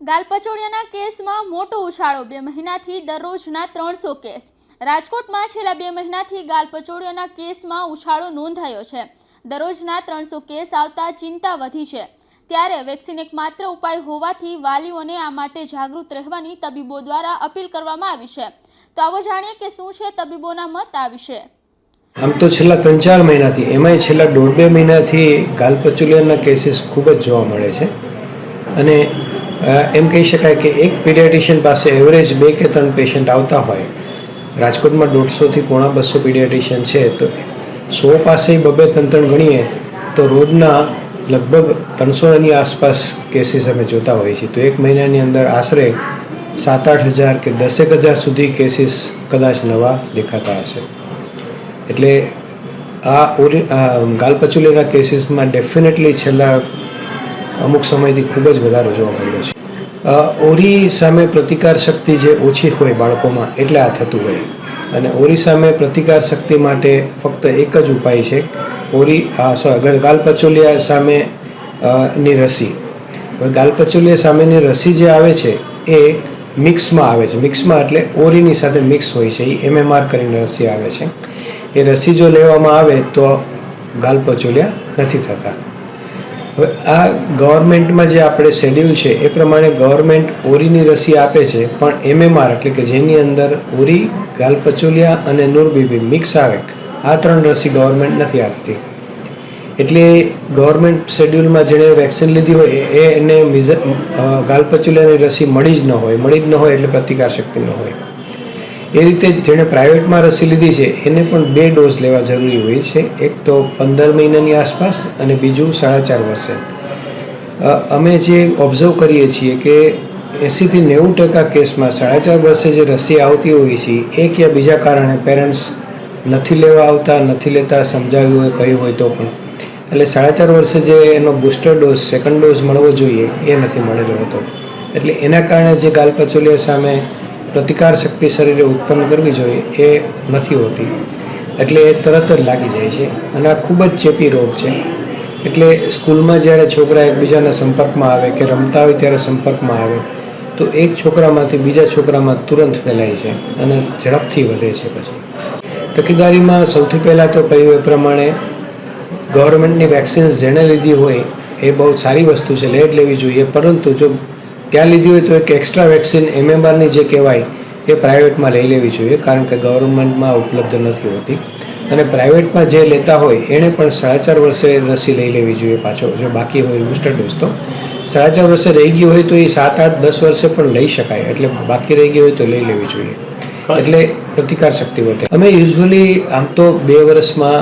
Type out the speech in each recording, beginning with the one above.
ગાલપચોડિયાના કેસમાં મોટો ઉછાળો। 2 મહિનાથી દરરોજના 300 કેસ। રાજકોટમાં છેલ્લા 2 મહિનાથી ગાલપચોડિયાના કેસમાં ઉછાળો નોંધાયો છે। દરરોજના 300 કેસ આવતા ચિંતા વધી છે। ત્યારે વેક્સિન એકમાત્ર ઉપાય હોવાથી વાલીઓને આ માટે જાગૃત રહેવાની તબીબો દ્વારા અપીલ કરવામાં આવી છે। તો આવો જાણીએ કે શું છે તબીબોના મત આ વિશે। આમ તો છેલ્લા 3-4 મહિનાથી એમાંય છેલ્લા 1.5-2 મહિનાથી ગાલપચોલિયાના કેસીસ ખૂબ જ જોવા મળે છે અને એમ કહી શકાય કે એક પીડિયાટ્રિશિયન પાસે એવરેજ 2 કે 3 પેશન્ટ આવતા હોય। રાજકોટમાં 150થી પોણા 200 પીડિયાટ્રિશિયન છે, તો 100 પાસે 2-3 ગણીએ તો રોજના લગભગ 300ની આસપાસ કેસીસ અમે જોતા હોઈએ છીએ। તો એક મહિનાની અંદર આશરે 7-8 હજાર કે 10 હજાર સુધી કેસીસ કદાચ નવા દેખાતા હશે। એટલે આ ગાલપચોલિયાના કેસીસમાં ડેફિનેટલી છેલ્લા અમુક સમયથી ખૂબ જ વધારો જોવા મળ્યો છે। ઓરી સામે પ્રતિકાર શક્તિ જે ઓછી હોય બાળકોમાં એટલે આ થતું હોય, અને ઓરી સામે પ્રતિકાર શક્તિ માટે ફક્ત એક જ ઉપાય છે, ગાલપચોલિયા સામે ની રસી। ગાલપચોલિયા સામેની રસી જે આવે છે એ મિક્સમાં આવે છે। મિક્સમાં એટલે ઓરીની સાથે મિક્સ હોય છે, એ MMR કરીને રસી આવે છે। એ રસી જો લેવામાં આવે તો ગાલપચોલિયા નથી થતા। હવે આ ગવર્મેન્ટમાં જે આપણે શેડ્યુલ છે એ પ્રમાણે ગવર્મેન્ટ ઓરીની રસી આપે છે, પણ MMR એટલે કે જેની અંદર ઓરી, ગાલપચોલિયા અને નુરબીબી મિક્સ આવે, આ 3 રસી ગવર્મેન્ટ નથી આપતી। એટલે ગવર્મેન્ટ શેડ્યુલમાં જેણે વેક્સિન લીધી હોય એને ગાલપચોલિયાની રસી મળી જ ન હોય એટલે પ્રતિકાર શક્તિ ન હોય। એ રીતે જેણે પ્રાઇવેટમાં રસી લીધી છે એને પણ 2 ડોઝ લેવા જરૂરી હોય છે, એક તો 15 મહિનાની આસપાસ અને બીજું 4.5 વર્ષે। અમે જે ઓબ્ઝર્વ કરીએ છીએ કે 80થી 90% કેસમાં 4.5 વર્ષે જે રસી આવતી હોય છે એક યા બીજા કારણે પેરેન્ટ્સ નથી લેવા આવતા, નથી લેતા, સમજાવ્યું હોય, કહ્યું હોય તો પણ, એટલે 4.5 વર્ષે જે એનો બૂસ્ટર ડોઝ, સેકન્ડ ડોઝ મળવો જોઈએ એ નથી મળેલો હોતો। એટલે એના કારણે જે ગાલપચોલિયા સામે પ્રતિકાર શક્તિ શરીરે ઉત્પન્ન કરવી જોઈએ એ નથી હોતી, એટલે એ તરત જ લાગી જાય છે અને આ ખૂબ જ ચેપી રોગ છે। એટલે સ્કૂલમાં જ્યારે છોકરા એકબીજાના સંપર્કમાં આવે કે રમતા હોય ત્યારે સંપર્કમાં આવે તો એક છોકરામાંથી બીજા છોકરામાં તુરંત ફેલાય છે અને ઝડપથી વધે છે। પછી તકેદારીમાં સૌથી પહેલાં તો કહ્યું એ પ્રમાણે ગવર્મેન્ટની વેક્સિન્સ જેણે લીધી હોય એ બહુ સારી વસ્તુ છે, લેવી જોઈએ, પરંતુ જો ત્યાં લીધી હોય તો એક એક્સ્ટ્રા વેક્સિન MMRની જે કહેવાય એ પ્રાઇવેટમાં લઈ લેવી જોઈએ, કારણ કે ગવર્મેન્ટમાં ઉપલબ્ધ નથી હોતી। અને પ્રાઇવેટમાં જે લેતા હોય એણે પણ 4.5 વર્ષે રસી લઈ લેવી જોઈએ પાછો, જો બાકી હોય બૂસ્ટર ડોઝ તો 4.5 વર્ષે રહી ગયું હોય તો એ 7-8-10 વર્ષે પણ લઈ શકાય, એટલે બાકી રહી ગયું હોય તો લઈ લેવી જોઈએ, એટલે પ્રતિકાર શક્તિ વધે। અમે યુઝ્યુઅલી આમ તો 2 વર્ષમાં,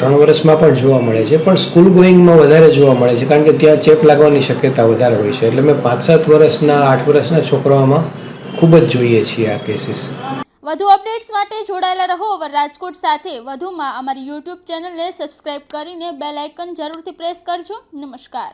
3 વર્ષમાં પણ જોવા મળે છે, પણ સ્કૂલ ગોઈંગમાં વધારે જોવા મળે છે, કારણ કે ત્યાં ચેપ લાગવાની શક્યતા વધારે હોય છે। એટલે અમે 5-7 વર્ષના, 8 વર્ષના છોકરાઓમાં ખૂબ જ જોઈએ છીએ આ કેસીસ। વધુ અપડેટ્સ માટે જોડાયેલા રહો અવર રાજકોટ સાથે। વધુમાં અમારી YouTube ચેનલને સબસ્ક્રાઇબ કરીને બેલ આઇકન જરૂરથી પ્રેસ કરજો। નમસ્કાર।